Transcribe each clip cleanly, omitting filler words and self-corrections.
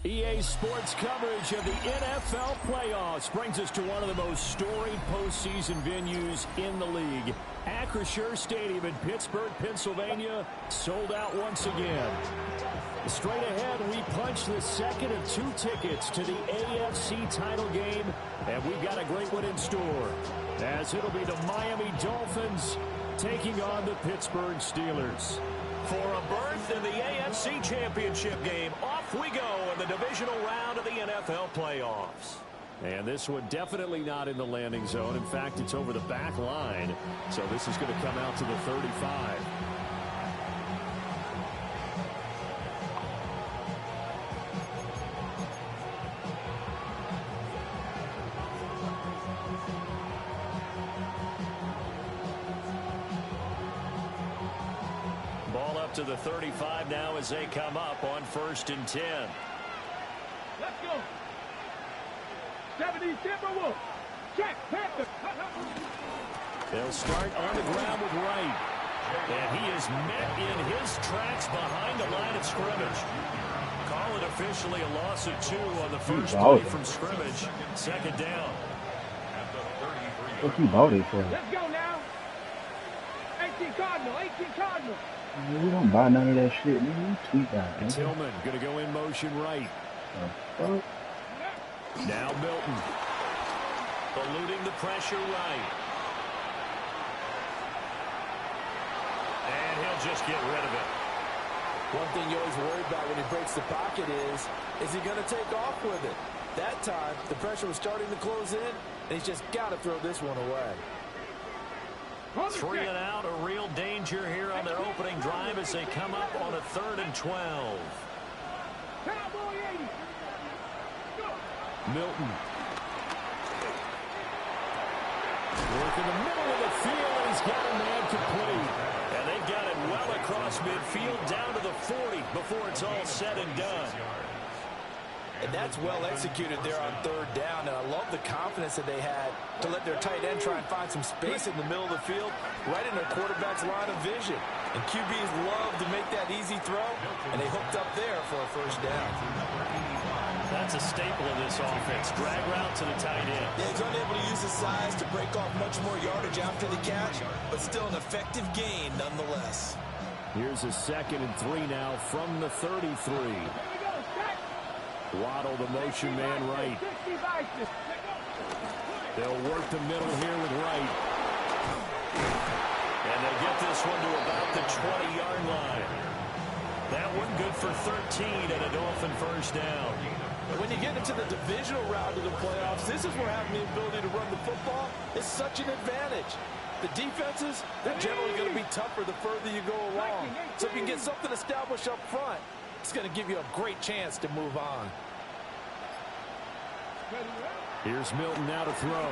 EA Sports coverage of the NFL playoffs brings us to one of the most storied postseason venues in the league. Acrisure Stadium in Pittsburgh, Pennsylvania, sold out once again. Straight ahead, we punch the second of 2 tickets to the AFC title game, and we've got a great one in store, as it'll be the Miami Dolphins taking on the Pittsburgh Steelers. For a berth in the AFC Championship game, off we go in the divisional round of the NFL playoffs. And this one definitely not in the landing zone. In fact, it's over the back line. So this is going to come out to the 35. Ball up to the 35 now as they come up on 1st and 10. Let's go. 70 Timberwolves. Check. Panther. They'll start on the ground with Wright. And he is met in his tracks behind the line of scrimmage. Call it officially a loss of 2 on the first play from scrimmage. 2nd down. What you bought it for? Let's go now. 18 Cardinal. We don't buy none of that shit, man. You tweet that. And Tillman going to go in motion right. Now Milton. Eluding the pressure right. And he'll just get rid of it. One thing you always worry about when he breaks the pocket is he going to take off with it? That time, the pressure was starting to close in, and he's just got to throw this one away. 3 and out, a real danger here on their opening drive as they come up on a 3rd and 12. Milton. Work in the middle of the field, and he's got a man complete. And they've got it well across midfield down to the 40 before it's all said and done. And that's well executed there on 3rd down. And I love the confidence that they had to let their tight end try and find some space in the middle of the field, right in their quarterback's line of vision. And QBs love to make that easy throw, and they hooked up there for a 1st down. That's a staple of this offense. Drag route to the tight end. Yeah, he's unable to use his size to break off much more yardage after the catch, but still an effective gain nonetheless. Here's a 2nd and 3 now from the 33. Waddle, the motion man right. They'll work the middle here with Wright. And they'll get this one to about the 20-yard line. That one good for 13 and a Dolphin 1st down. When you get into the divisional round of the playoffs, this is where having the ability to run the football is such an advantage. The defenses, they're generally going to be tougher the further you go along. So if you can get something established up front, it's going to give you a great chance to move on. Here's Milton now to throw.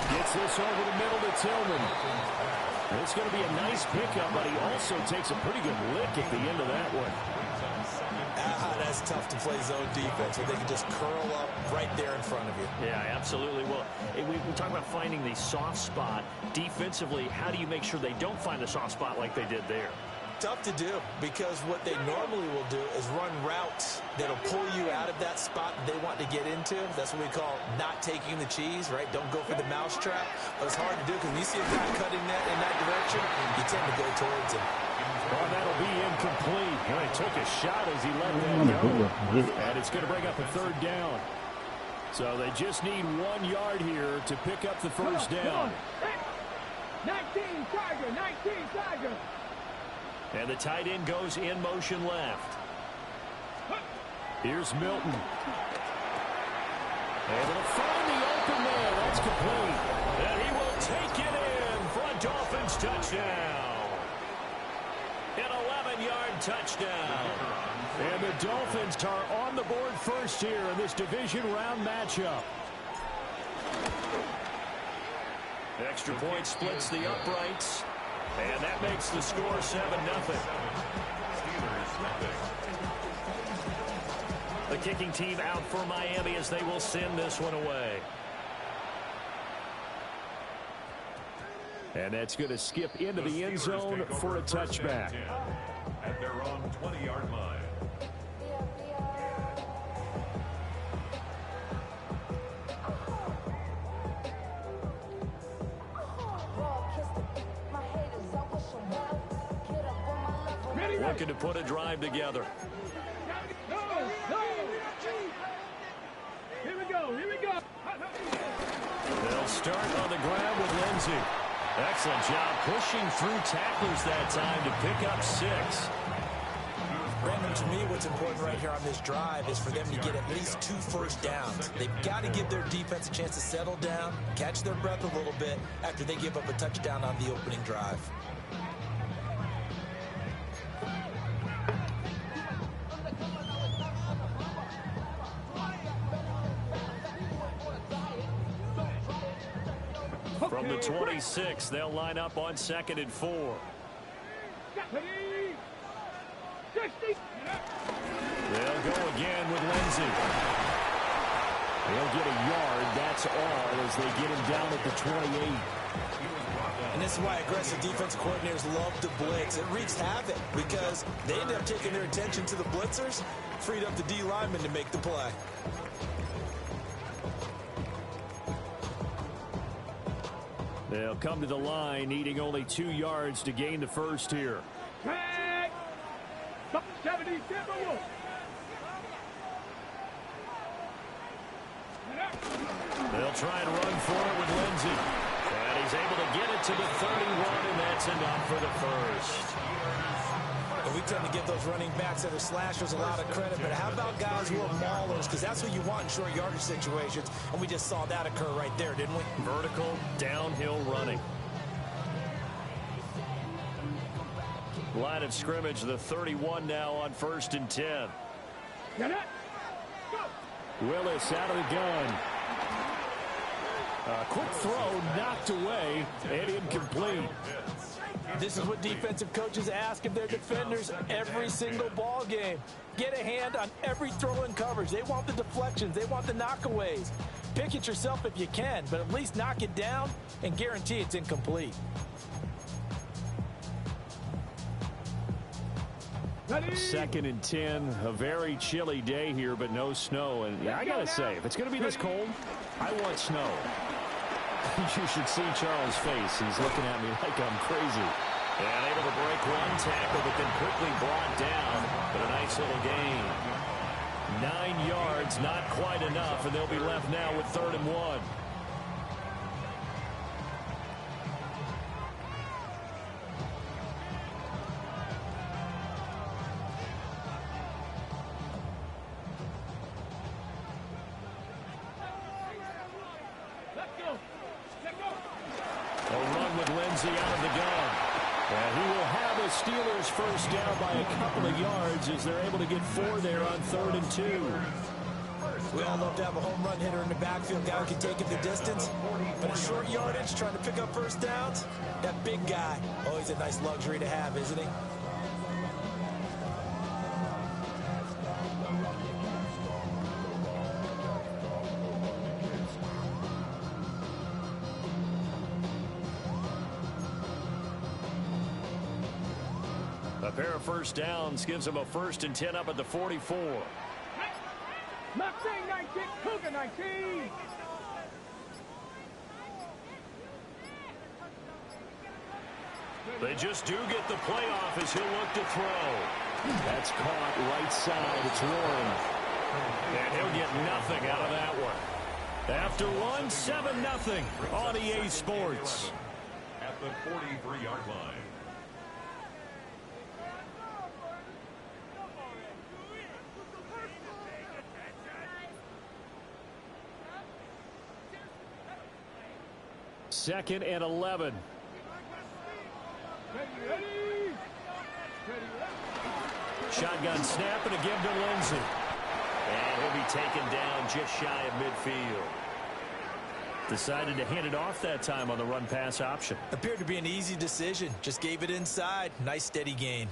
Gets this over the middle to Tillman. It's going to be a nice pickup, but he also takes a pretty good lick at the end of that one. That's tough to play zone defense where they can just curl up right there in front of you. Yeah, absolutely. Well, we talk about finding the soft spot. Defensively, how do you make sure they don't find the soft spot like they did there? Tough to do, because what they normally will do is run routes that'll pull you out of that spot they want to get into. That's what we call not taking the cheese, right? Don't go for the mousetrap. But it's hard to do because when you see a guy cutting that in that direction, you tend to go towards him. Oh, that'll be incomplete. Well, he took a shot as he let that go. And it's going to bring up a 3rd down. So they just need 1 yard here to pick up the 1st down. 19 Tiger. And the tight end goes in motion left. Here's Milton. And it'll find the open man. That's complete. And he will take it in for a Dolphins touchdown. An 11-yard touchdown. And the Dolphins are on the board first here in this division round matchup. Extra point splits the uprights. And that makes the score 7-0. The kicking team out for Miami as they will send this one away. And that's going to skip into the end zone for a touchback. at their own 20-yard line. Looking to put a drive together. Here we go. Here we go. They'll start on the ground with Lindsey. Excellent job pushing through tacklers that time to pick up 6. Brandon, to me, what's important right here on this drive is for them to get at least 2 first downs. They've got to give their defense a chance to settle down, catch their breath a little bit after they give up a touchdown on the opening drive. From the 26, they'll line up on 2nd and 4. They'll go again with Lindsey. They'll get a yard, that's all, as they get him down at the 28. And this is why aggressive defense coordinators love to blitz. It wreaks havoc because they end up taking their attention to the blitzers, freed up the D lineman to make the play. They'll come to the line, needing only 2 yards to gain the first here. Tag. 70. They'll try and run for it with Lindsey. And he's able to get it to the 31, and that's enough for the first. And we tend to give those running backs that are slashers a lot of credit, but how about guys who are maulers? Because that's what you want in short yardage situations, and we just saw that occur right there, didn't we? Vertical, downhill running. Line of scrimmage, the 31 now on 1st and 10. Get it. Go. Willis out of the gun. A quick throw knocked away and incomplete. This is what defensive coaches ask of their defenders every single ball game. Get a hand on every throw in coverage. They want the deflections. They want the knockaways. Pick it yourself if you can, but at least knock it down and guarantee it's incomplete. Ready. 2nd and 10, a very chilly day here, but no snow. And I gotta say, if it's gonna be this cold, I want snow. You should see Charles' face. He's looking at me like I'm crazy. And able to break one tackle, but then quickly brought down. But a nice little gain. 9 yards, not quite enough, and they'll be left now with 3rd and 1. Out of the gun. And he will have a Steelers first down by a couple of yards as they're able to get 4 there on 3rd and 2. We all love to have a home run hitter in the backfield, guy who can take it the distance. But at short yardage, trying to pick up first downs, that big guy, always a nice luxury to have, isn't he? A pair of first downs gives them a 1st and 10 up at the 44. Mustang 19, Cougar 19. They just do get the playoff as he'll look to throw. That's caught right side. It's Warren. And he'll get nothing out of that one. After one, 7-0 on EA Sports. At the 43-yard line. Second and 11. Shotgun snap and a give to Lindsey. And he'll be taken down just shy of midfield. Decided to hand it off that time on the run-pass option. Appeared to be an easy decision. Just gave it inside. Nice steady gain.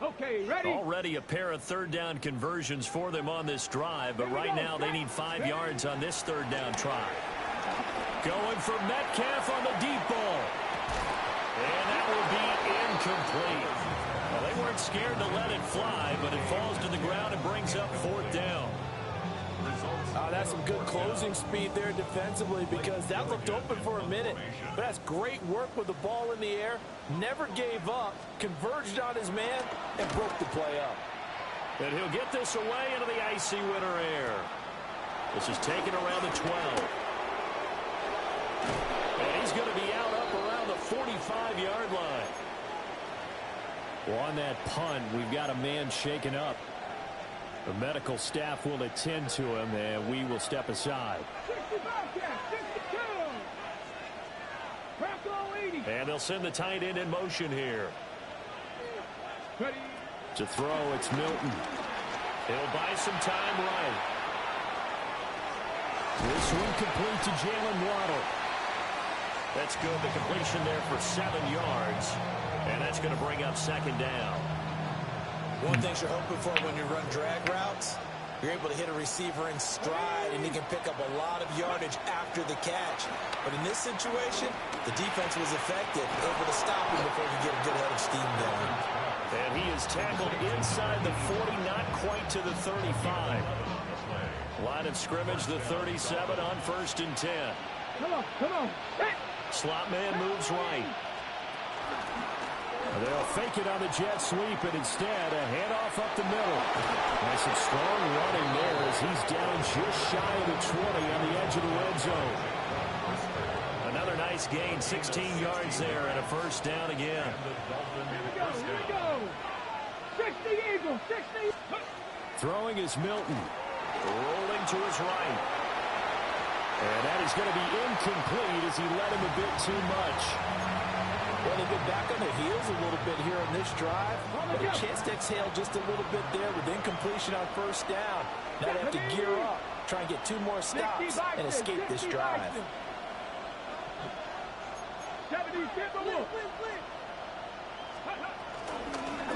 Okay, ready. Already a pair of 3rd down conversions for them on this drive, but right now they need 5 yards on this 3rd down try. Going for Metcalf on the deep ball. And that will be incomplete. Well, they weren't weren't scared to let it fly, but it falls to the ground and brings up 4th down. That's some good closing speed there defensively because that looked open for a minute. But that's great work with the ball in the air. Never gave up, converged on his man, and broke the play up. And he'll get this away into the icy winter air. This is taken around the 12. And he's going to be out up around the 45-yard line. Well, on that punt, we've got a man shaken up. The medical staff will attend to him, and we will step aside. 62. And they'll send the tight end in motion here. Ready. To throw, it's Milton. He'll buy some time right. This one complete to Jalen Waddle. That's good. The completion there for 7 yards. And that's going to bring up 2nd down. One thing you're hoping for when you run drag routes, you're able to hit a receiver in stride, and he can pick up a lot of yardage after the catch. But in this situation, the defense was effective, able to stop him before he get a good head of steam going. And he is tackled inside the 40, not quite to the 35. Line of scrimmage, the 37 on 1st and 10. Come on. Hey. Slot man moves right. They'll fake it on the jet sweep, and instead a handoff up the middle. Nice and strong running there as he's down just shy of the 20 on the edge of the red zone. Another nice gain, 16 yards there, and a 1st down again. Here we go. 60 Eagles, 60. Throwing is Milton. Rolling to his right. And that is going to be incomplete as he led him a bit too much. Well, they've been back on their heels a little bit here on this drive. But a chance to exhale just a little bit there with incompletion on 1st down. Now they have to gear up, try and get 2 more stops, and escape this drive.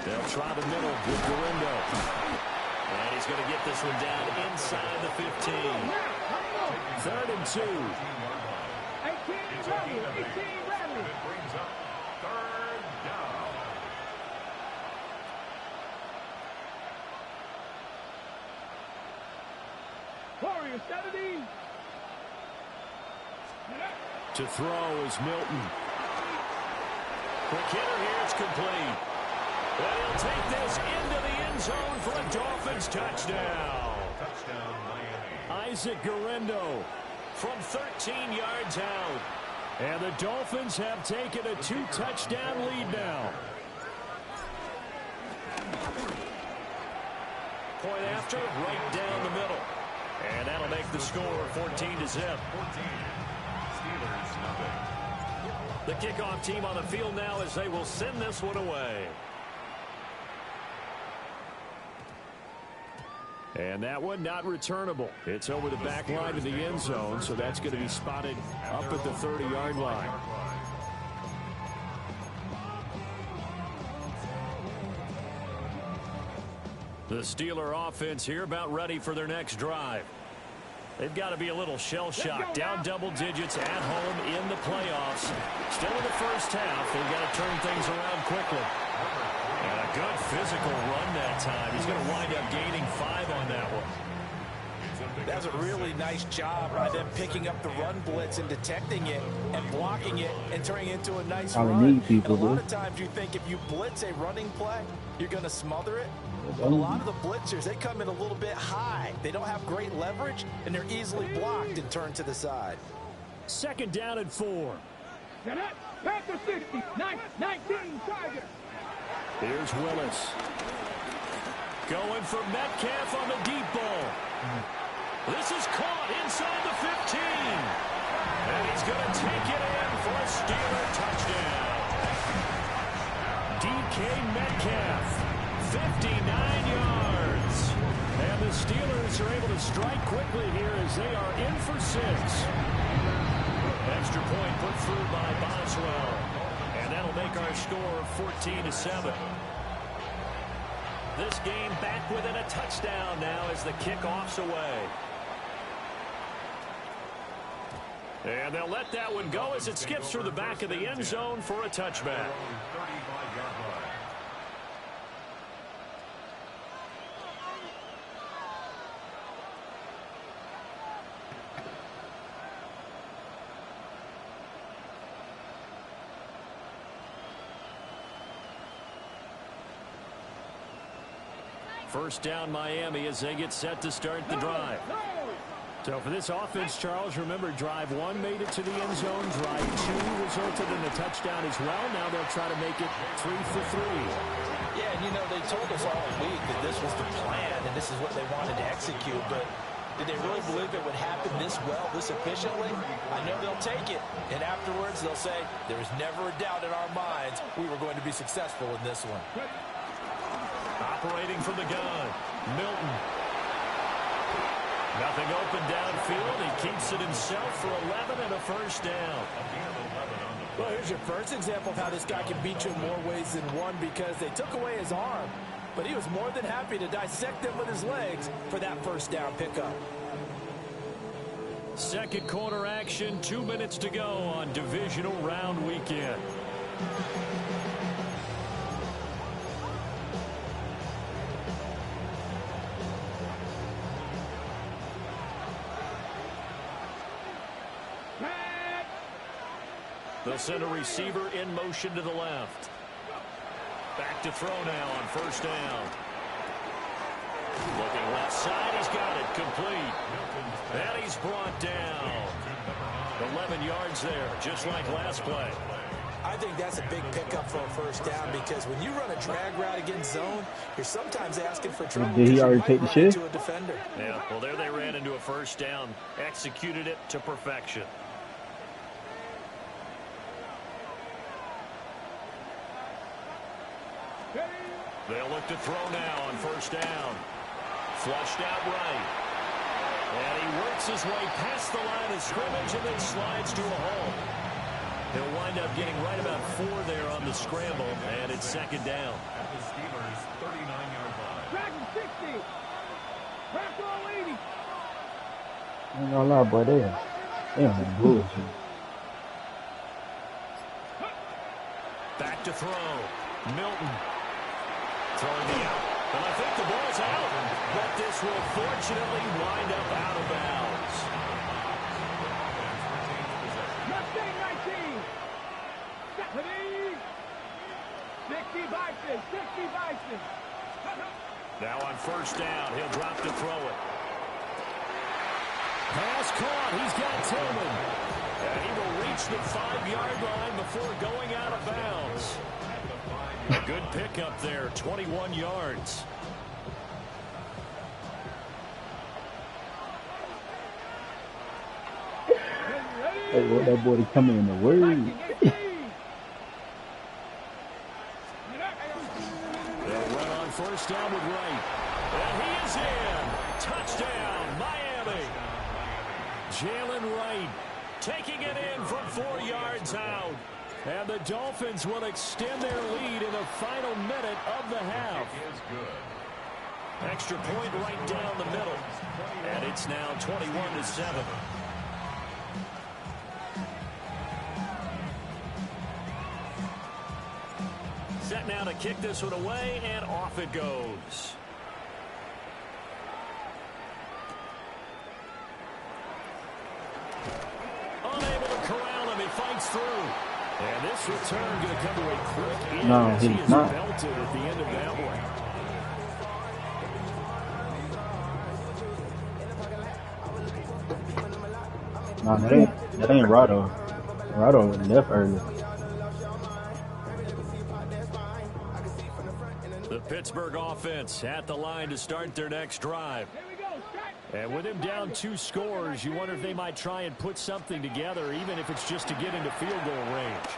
They'll try the middle with Garindo. And he's going to get this one down inside the 15. 3rd and 2. 18 rally. It brings up 3rd down. Warriors 70. To throw is Milton. Quick hitter here, it's complete. And he'll take this into the end zone for a Dolphins touchdown. Touchdown, Miami. Isaac Garindo from 13 yards out. And the Dolphins have taken a 2-touchdown lead now. Point after, right down the middle. And that'll make the score 14-0. 14. Steelers, nothing. The kickoff team on the field now as they will send this one away. And that one not returnable. It's over the back line of the end zone, so that's going to be spotted up at the 30-yard line. The Steeler offense here about ready for their next drive. They've got to be a little shell-shocked. Down double digits at home in the playoffs. Still in the first half. They've got to turn things around quickly. And a good physical run that time. He's going to wind up gaining 5 on that one. That's a really nice job by them picking up the run blitz and detecting it and blocking it and turning it into a nice run. And a lot of times you think if you blitz a running play, you're going to smother it. But a lot of the blitzers, they come in a little bit high. They don't have great leverage, and they're easily blocked and turned to the side. 2nd down and 4. Panther 60, 19 Tigers. Here's Willis. Going for Metcalf on the deep ball. This is caught inside the 15. And he's going to take it in for a Steeler touchdown. DK Metcalf. 59 yards. And the Steelers are able to strike quickly here as they are in for 6. Extra point put through by Boswell. And that'll make our score 14-7. This game back within a touchdown now as the kickoff's away. And they'll let that one go as it skips through the back of the end zone for a touchback. First down Miami as they get set to start the drive. So for this offense, Charles, remember, drive 1 made it to the end zone. Drive 2 resulted in a touchdown as well. Now they'll try to make it 3 for 3. Yeah, and you know, they told us all week that this was the plan and this is what they wanted to execute, but did they really believe it would happen this well, this efficiently? I know they'll take it, and afterwards they'll say, there was never a doubt in our minds we were going to be successful in this one. Operating from the gun, Milton. Nothing open downfield. He keeps it himself for 11 and a first down. Well, here's your first example of how this guy can beat you in more ways than one, because they took away his arm, but he was more than happy to dissect them with his legs for that first down pickup. Second quarter action, 2 minutes to go on divisional round weekend. They'll send a receiver in motion to the left. Back to throw now on first down. Looking left side, he's got it complete. And he's brought down. 11 yards there, just like last play. I think that's a big pickup for a first down, because when you run a drag route against zone, you're sometimes asking for trouble. Did he already take the shit? To a defender. Yeah, well, there they ran into a first down. Executed it to perfection. They'll look to throw now on first down. Flushed out right. And he works his way past the line of scrimmage and then slides to a hole. He'll wind up getting right about 4 there on the scramble, and it's second down. At the Steelers' 39-yard line. Dragon 60. Crack all 80. I ain't gonna lie, boy, they on the bullshit. Back to throw. Milton. Throwing the out. And I think the ball's out. But this will fortunately wind up out of bounds. Mustang 19. 70. 60 Bison. 60 Bison. Now on first down, he'll drop to throw it. Pass caught. He's got Tillman. And he will reach the 5-yard line before going out of bounds. A good pickup there, 21 yards. Hey, what that boy to come in the word. They'll run on first down with Wright. And he is in. Touchdown, Miami. Jalen Wright taking it in from 4 yards out. And the Dolphins will extend their lead in the final minute of the half. Extra point right down the middle. And it's now 21-7. Set now to kick this one away, and off it goes. Unable to corral him, he fights through. And this return going to come to a quick end as he is belted at the end of that one. Nah, that ain't Rado. Rado left early. The Pittsburgh offense at the line to start their next drive. And with him down 2 scores, you wonder if they might try and put something together, even if it's just to get into field goal range.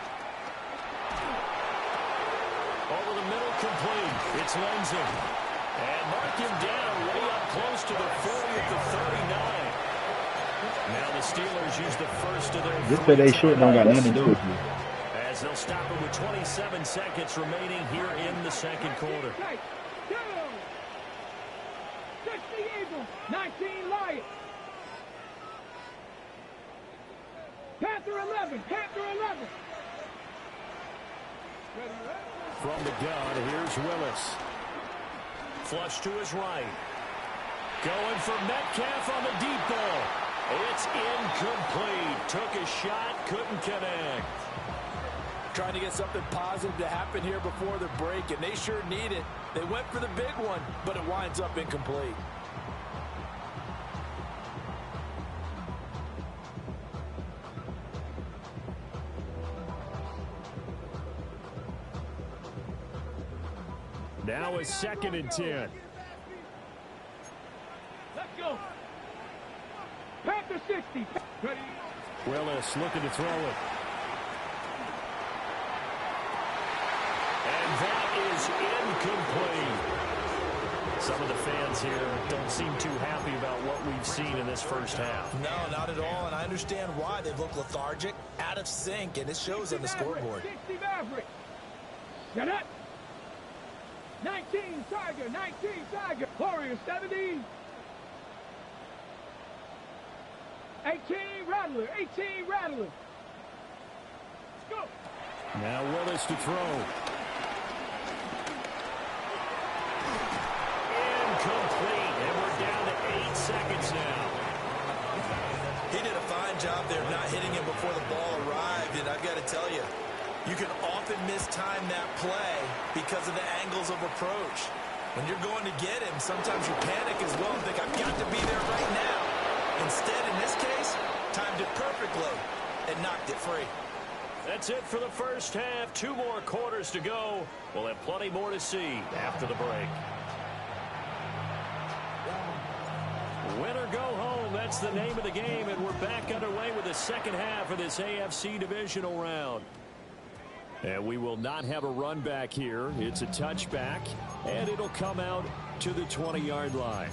Over the middle, complete. It's Lindsay. And mark him down way up close to the 40 at the 39. Now the Steelers use the first of their... This play they short don't got nothing to do with you. As they'll stop it with 27 seconds remaining here in the second quarter. 60 Eagles, 19 Lions. Panther 11, Panther 11. From the gun, here's Willis. Flush to his right. Going for Metcalf on the deep ball. It's incomplete. Took a shot, couldn't connect. Trying to get something positive to happen here before the break, and they sure need it. They went for the big one, but it winds up incomplete. Now it's 2nd and 10. Let's go. Panther 60. Ready. Willis looking to throw it. And that is incomplete. Some of the fans here don't seem too happy about what we've seen in this first half. No, not at all, and I understand why. They look lethargic, out of sync, and it shows on the scoreboard. 60 Maverick. Get it. 19 Tiger. 19 Tiger. Warrior 70. 18 Rattler. 18 Rattler. Let's go. Now Willis to throw. Incomplete, and we're down to 8 seconds now. He did a fine job there not hitting him before the ball arrived, and I've got to tell you, you can often mistime that play because of the angles of approach. When you're going to get him, sometimes you panic as well and think, I've got to be there right now. Instead, in this case, timed it perfectly and knocked it free. That's it for the first half. 2 more quarters to go. We'll have plenty more to see after the break. Win or go home, that's the name of the game, and we're back underway with the second half of this AFC divisional round. And we will not have a run back here. It's a touchback, and it'll come out to the 20-yard line.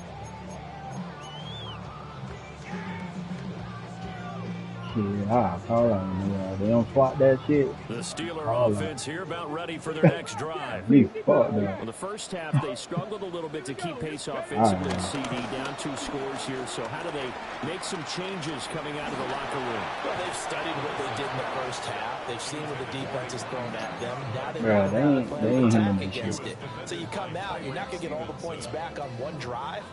Yeah, hold on. They don't swap that shit. The Steeler offense here about ready for their next drive. Well, the first half, they struggled a little bit to keep pace offensively. CD down 2 scores here. So how do they make some changes coming out of the locker room? Well, they've studied what they did in the first half. They've seen what the defense has thrown at them. Now they want to attack against it. So you come out, you're not going to get all the points back on one drive.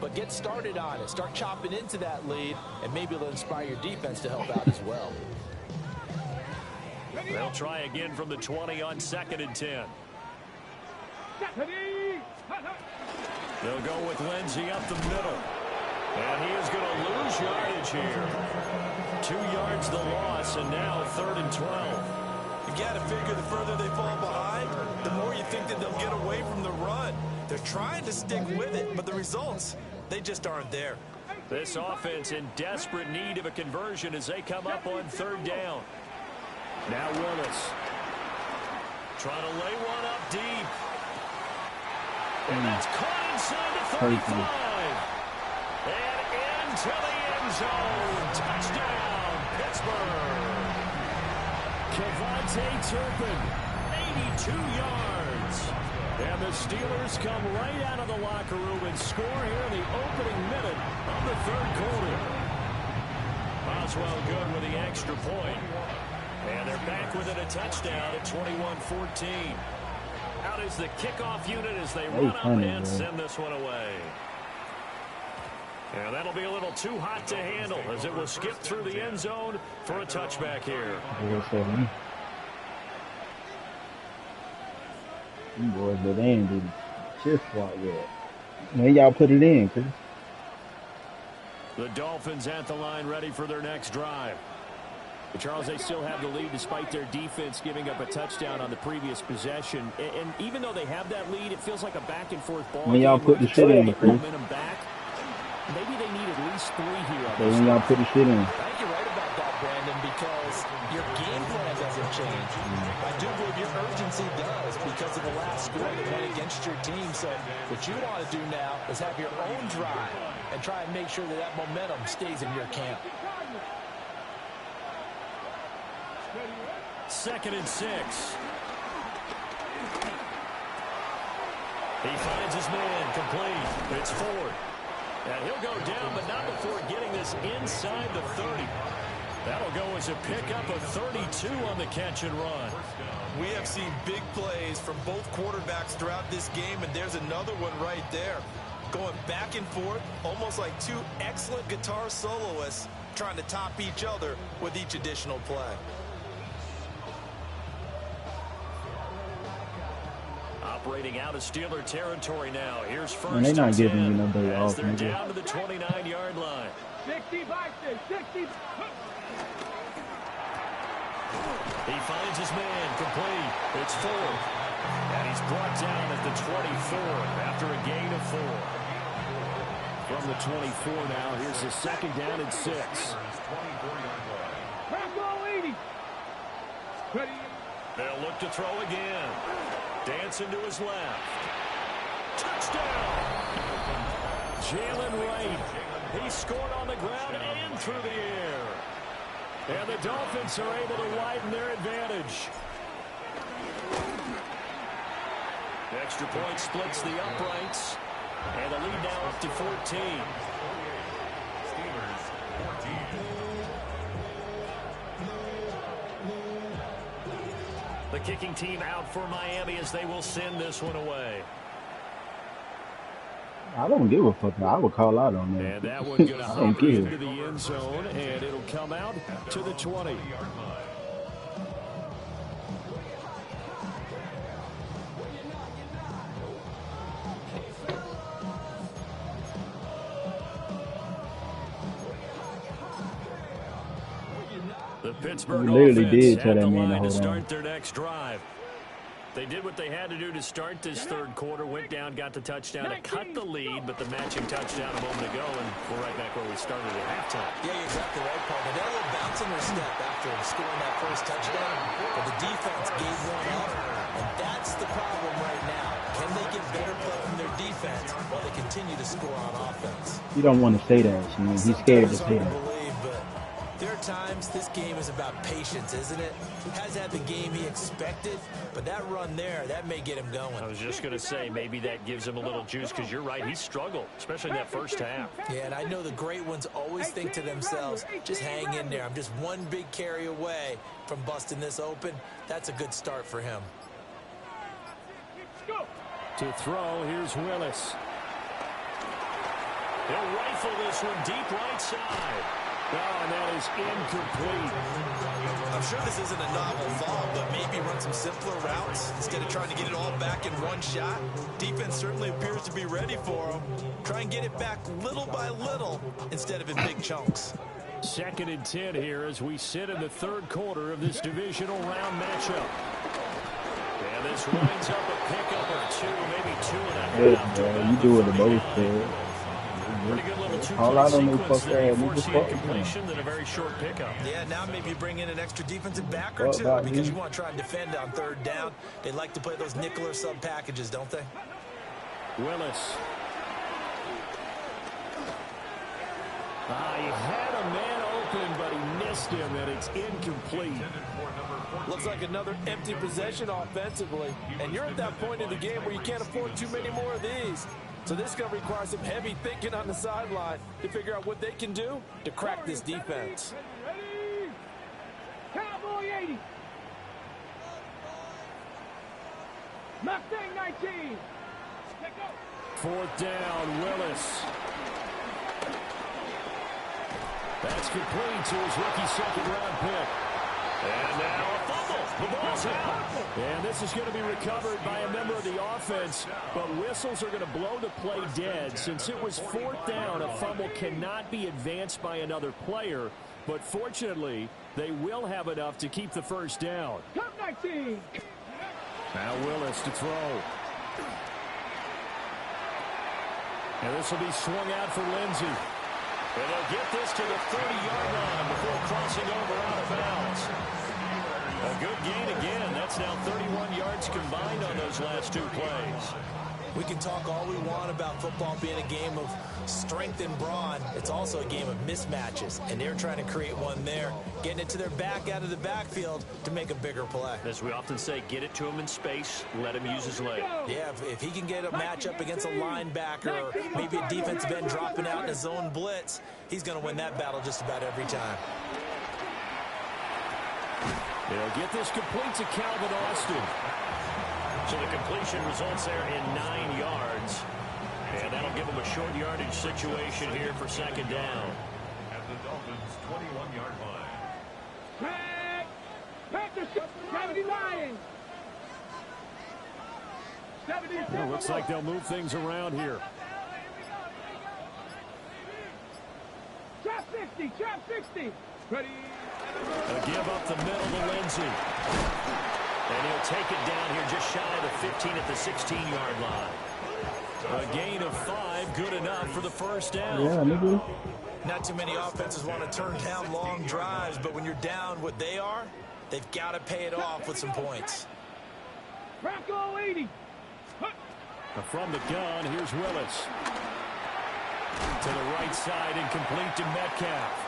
But get started on it. Start chopping into that lead, and maybe it'll inspire your defense to help out as well. They'll try again from the 20 on 2nd and 10. They'll go with Lindsey up the middle. And he is going to lose yardage here. 2 yards the loss, and now 3rd and 12. You got to figure the further they fall behind, the more you think that they'll get away from the run. They're trying to stick with it, but the results, they just aren't there. This offense in desperate need of a conversion as they come up on 3rd down. Now Willis trying to lay one up deep. And that's caught inside the 35. And into the end zone. Touchdown, Pittsburgh. Kevontae Turpin, 82 yards. And the Steelers come right out of the locker room and score here in the opening minute of the 3rd quarter. Boswell good with the extra point. And they're back within a touchdown at 21-14. Out is the kickoff unit as they run up and send this one away. And that'll be a little too hot to handle as it will skip through the end zone for a touchback here. You boys, but they ain't do shift swap yet. When y'all put it in, Chris? The Dolphins at the line ready for their next drive. But Charles, they still have the lead despite their defense giving up a touchdown on the previous possession. And even though they have that lead, it feels like a back-and-forth ball. When y'all put the shit in, Chris. Momentum back. Maybe they need at least 3 here. So when y'all put the shit in. I think you're right about that, Brandon, because your game plan doesn't change. I do believe your urgency does because of the last score that went against your team. So what you want to do now is have your own drive and try and make sure that that momentum stays in your camp. 2nd and 6. He finds his man complete. It's Ford. And he'll go down, but not before getting this inside the 30. That'll go as a pickup of 32 on the catch and run. We have seen big plays from both quarterbacks throughout this game, and there's another one right there. Going back and forth, almost like 2 excellent guitar soloists trying to top each other with each additional play. Operating out of Steeler territory now. Here's first And they're not and giving you 10 no day as off, they're nigga. down to the 29-yard line. 60 by 60. He finds his man complete. It's 4. And he's brought down at the 24 after a gain of 4. From the 24 now, here's the second down and 6. Bronco 80. Ready. They'll look to throw again. Dancing to his left. Touchdown! Jalen Wright. He scored on the ground and through the air. And the Dolphins are able to widen their advantage. The extra point splits the uprights. And the lead now up to 14. Steelers 14. The kicking team out for Miami as they will send this one away. I don't give a fuck. I would call out on that. And that one going to I hop don't care. into the end zone, and it'll come out to the 20. The Pittsburgh You literally offense did tell at that the man to line to hold on. start their next drive. They did what they had to do to start this third quarter, went down, got the touchdown to cut the lead, but the matching touchdown a moment ago, and we're right back where we started at halftime. Yeah, you're exactly right, Paul. They got a little bounce in their step after scoring that first touchdown, but the defense gave one up, and that's the problem right now. Can they get better play from their defense while they continue to score on offense? You don't want to say that. I mean, he's scared to Sometimes say it's hard that. to believe, but there are times this game is about patience, isn't it? He has had the game he expected, but that run there, that may get him going. I was just going to say, maybe that gives him a little juice, because you're right, he struggled, especially in that first half. Yeah, and I know the great ones always think to themselves, just hang in there. I'm just one big carry away from busting this open. That's a good start for him. To throw, here's Willis. He'll rifle this one deep right side. Oh, and that is incomplete. I'm sure this isn't a novel thought, but maybe run some simpler routes instead of trying to get it all back in one shot. Defense certainly appears to be ready for him. Try and get it back little by little instead of in big chunks. 2nd and 10 here as we sit in the third quarter of this divisional round matchup. And this winds up a pickup of 2, maybe 2.5. Yeah, bro, you doing the most, man. Pretty good little All I two-play don't know sequence fuck there. that You nigga force the fuck, incompletion, then a very short pickup. Yeah, now maybe bring in an extra defensive back or Fuck two about because me. you want to try and defend on third down. They like to play those nickel or sub packages, don't they? Willis. He had a man open, but he missed him, and it's incomplete. Looks like another empty possession offensively. And you're at that point in the game where you can't afford too many more of these. So this is going to require some heavy thinking on the sideline to figure out what they can do to crack this defense. Ready. Cowboy 80. Mustang 19. Let go. 4th down, Willis. That's complete to his rookie second-round pick. And now a fumble. The ball's out. And this is going to be recovered by a member of the offense, but whistles are going to blow the play dead. Since it was 4th down, a fumble cannot be advanced by another player, but fortunately, they will have enough to keep the first down. Come 19. Now Willis to throw. And this will be swung out for Lindsey. And they'll get this to the 30-yard line before crossing over out of bounds. A good gain again. That's now 31 yards combined on those last 2 plays. We can talk all we want about football being a game of strength and brawn. It's also a game of mismatches, and they're trying to create one there, getting it to their back out of the backfield to make a bigger play. As we often say, get it to him in space, let him use his leg. Yeah, if he can get a matchup against a linebacker or maybe a defensive end dropping out in a zone blitz, he's going to win that battle just about every time. They'll get this complete to Calvin Austin. So the completion results there in 9 yards. And that'll give them a short yardage situation here for second down. At the Dolphins' 21-yard line. Tag. Panthers. Gravity Lions. Well, looks like they'll move things around here. Trap 60, trap 60. Ready. A give up the middle to Lindsey. And he'll take it down here just shy of the 15 at the 16-yard line. A gain of 5, good enough for the first down. Yeah, nigga. Not too many offenses want to turn down long drives, but when you're down what they are, they've got to pay it off with some points. Rocco 80. From the gun, here's Willis. To the right side and complete to Metcalf.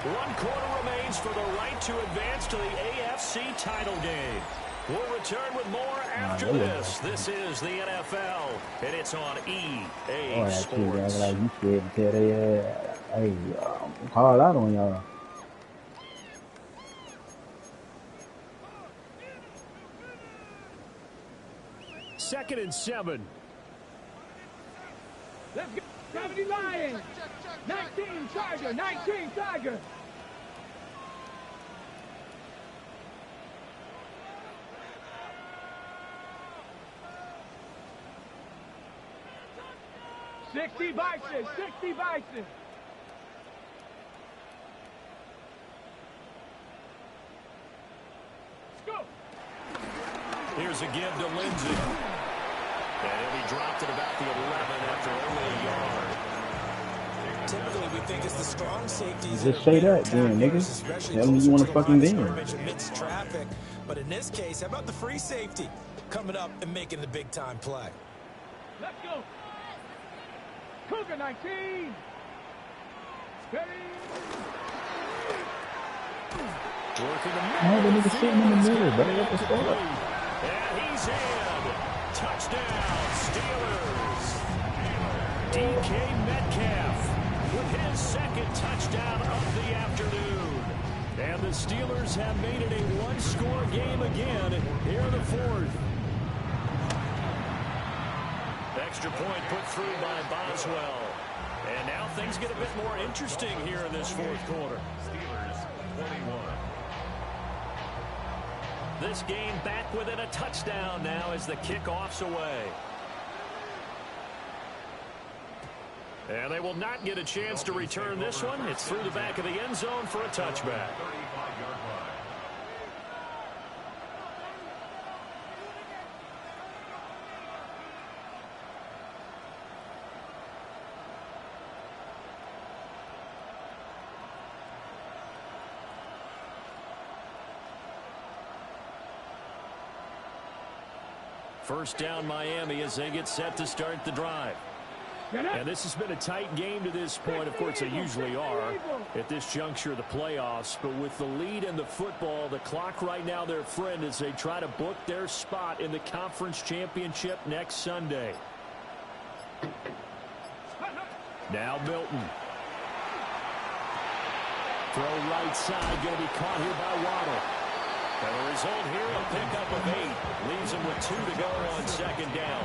1 quarter remains for the right to advance to the AFC title game. We'll return with more after this. This is the NFL, and it's on EA Sports. Like you said, tell they hey, call out on y'all. Second and 7. Let's go. 70 Lions. 19 Tiger. 19 Tiger. $60 Bison. 60 Bison. Go. Here's a give to Lindsey. And he dropped it about the 11 after only a yard. Typically, we think it's the strong safeties. Just say that, then, nigga. Tell me you want to fucking win. Amidst traffic, but in this case, how about the free safety coming up and making the big time play? Let's go. Cougar 19. Ready. Working the Oh, the nigga sitting in the middle, buddy. What the fuck? And he's in. Touchdown, Steelers. DK Metcalf with his second touchdown of the afternoon. And the Steelers have made it a one-score game again here in the fourth. Extra point put through by Boswell. And now things get a bit more interesting here in this fourth quarter. Steelers 21. This game back within a touchdown now as the kickoff's away. And they will not get a chance to return this one. It's through the back of the end zone for a touchback. 35-yard line. First down Miami as they get set to start the drive. And this has been a tight game to this point. Of course, they usually are at this juncture of the playoffs. But with the lead in the football, the clock right now their friend as they try to book their spot in the conference championship next Sunday. Now Milton. Throw right side, going to be caught here by Waddle. And the result here, a pickup of 8. Leaves him with 2 to go on second down.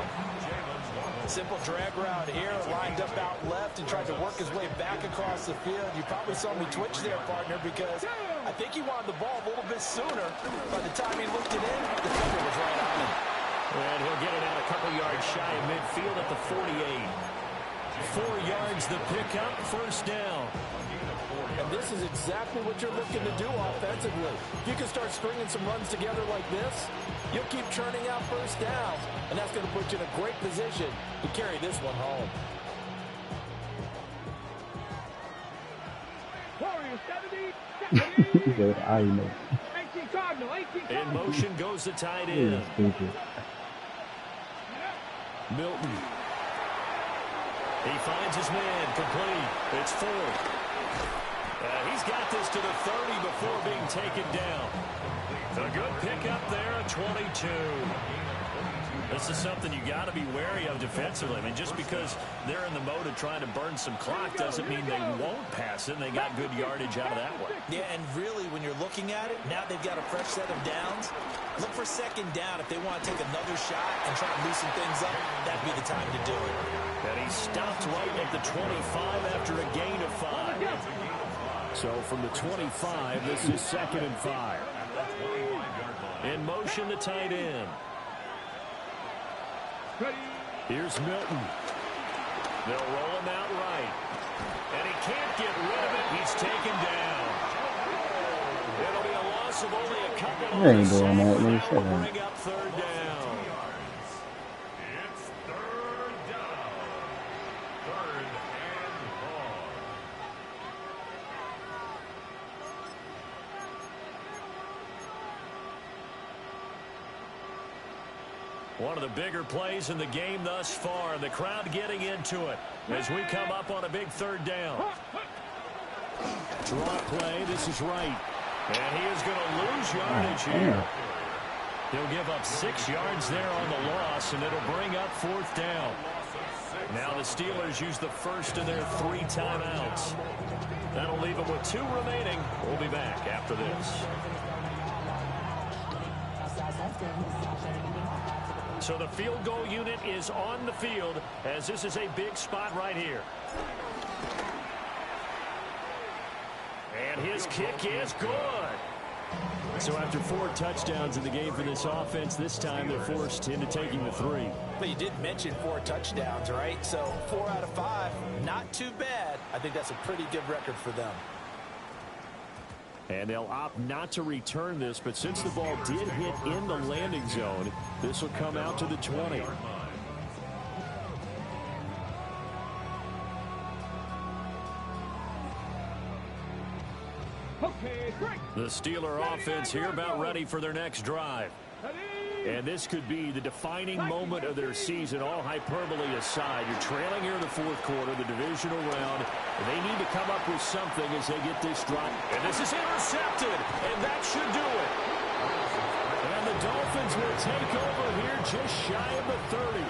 Simple drag route here, lined up out left and tried to work his way back across the field. You probably saw me twitch there, partner, because I think he wanted the ball a little bit sooner. By the time he looked it in, the defender was right on him. And he'll get it out a couple yards shy of midfield at the 48. 4 yards the pickup, first down. And this is exactly what you're looking to do offensively. If you can start stringing some runs together like this, you'll keep churning out first downs, and that's going to put you in a great position to carry this one home. Warriors 70. I know. 18 Cardinal. 18 Cardinal. In motion goes the tight end. Stupid. Milton. He finds his man complete. It's 4. He's got this to the 30 before being taken down. A good pickup there at 22. This is something you got to be wary of defensively. I mean, just because they're in the mode of trying to burn some clock doesn't mean they won't pass it, and they got good yardage out of that one. Yeah, and really, when you're looking at it, now they've got a fresh set of downs. Look for second down if they want to take another shot and try to loosen things up. That'd be the time to do it. And he stopped right at the 25 after a gain of 5. So from the 25, this is second and 5. In motion, the tight end. Here's Milton. They'll roll him out right. And he can't get rid of it. He's taken down. It'll be a loss of only a couple. You ain't doing that, man. Shut Will up. bring up third down. It's third down. Third and long. One of the bigger plays in the game thus far. The crowd getting into it as we come up on a big third down. Draw play. This is right. And he is going to lose yardage here. He'll give up 6 yards there on the loss, and it'll bring up fourth down. Now the Steelers use the first of their 3 timeouts. That'll leave them with 2 remaining. We'll be back after this. So the field goal unit is on the field as this is a big spot right here. And his kick is good. So after 4 touchdowns in the game for this offense, this time they're forced into taking the 3. But you did mention 4 touchdowns, right? So 4 out of 5, not too bad. I think that's a pretty good record for them. And they'll opt not to return this, but since the ball did hit in the landing zone, this will come out to the 20. The Steeler offense here about ready for their next drive. And this could be the defining moment of their season, all hyperbole aside. You're trailing here in the 4th quarter, the divisional round. They need to come up with something as they get this drive. And this is intercepted, and that should do it. And the Dolphins will take over here just shy of the 30.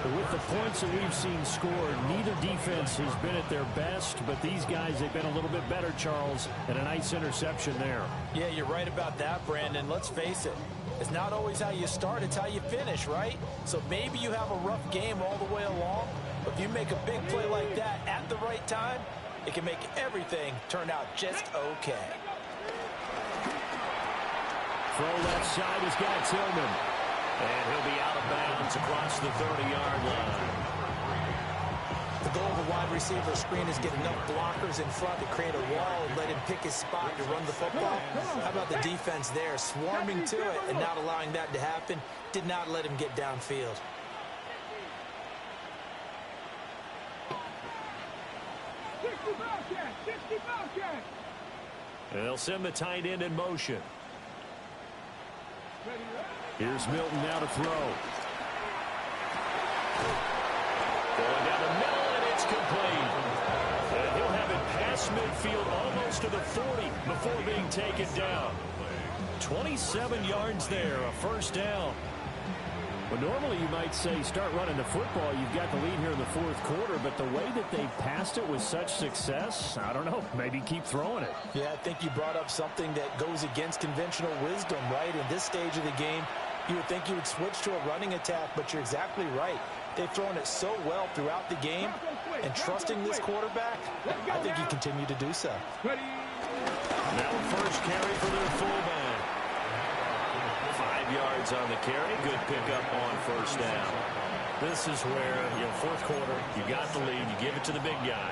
With the points that we've seen scored, neither defense has been at their best, but these guys, they've been a little bit better, Charles, and a nice interception there. Yeah, you're right about that, Brandon. Let's face it. It's not always how you start, it's how you finish, right? So maybe you have a rough game all the way along, but if you make a big play like that at the right time, it can make everything turn out just okay. Throw left side has got Tillman. And he'll be out of bounds across the 30-yard line. The goal of a wide receiver screen is get enough blockers in front to create a wall and let him pick his spot to run the football. How about the defense there, swarming to it and not allowing that to happen? Did not let him get downfield. And they'll send the tight end in motion. Here's Milton now to throw. Going down the middle, and it's complete. And he'll have it past midfield almost to the 40 before being taken down. 27 yards there, a first down. Well, normally you might say start running the football. You've got the lead here in the 4th quarter, but the way that they passed it with such success, I don't know, maybe keep throwing it. Yeah, I think you brought up something that goes against conventional wisdom, right? In this stage of the game, you would think you would switch to a running attack, but you're exactly right. They've thrown it so well throughout the game, and trusting this quarterback, I think you continue to do so. Now first carry for their fullback. 5 yards on the carry. Good pickup on first down. This is where, 4th quarter, you got the lead, you give it to the big guy.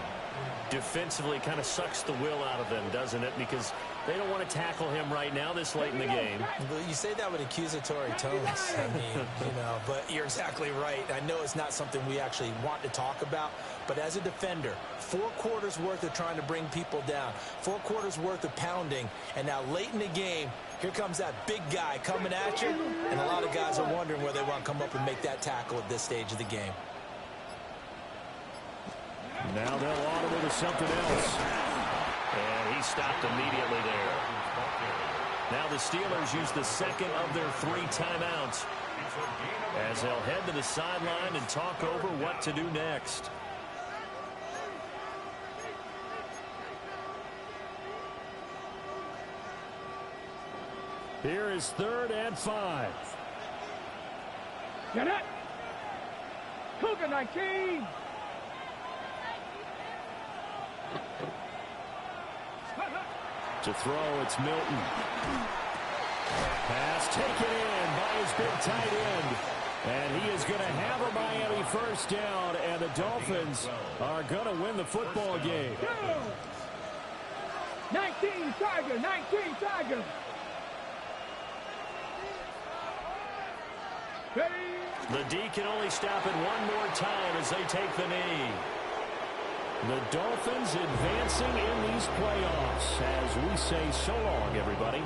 Defensively kind of sucks the will out of them, doesn't it? Because they don't want to tackle him right now this late in the game. Well, you say that with accusatory tones. I mean, but you're exactly right. I know it's not something we actually want to talk about, but as a defender, 4 quarters worth of trying to bring people down, 4 quarters worth of pounding, and now late in the game, here comes that big guy coming at you, and a lot of guys are wondering where they want to come up and make that tackle at this stage of the game. Now they'll audible to something else. And he stopped immediately there. Now the Steelers use the second of their 3 timeouts as they'll head to the sideline and talk over what to do next. Here is 3rd and 5. Get it! Cougar 19! To throw, it's Milton. Pass taken in by his big tight end. And he is going to have a Miami first down, and the Dolphins are going to win the football game. 19 Chargers, 19 Chargers. Ready? The D can only stop it one more time as they take the knee. The Dolphins advancing in these playoffs as we say so long, everybody.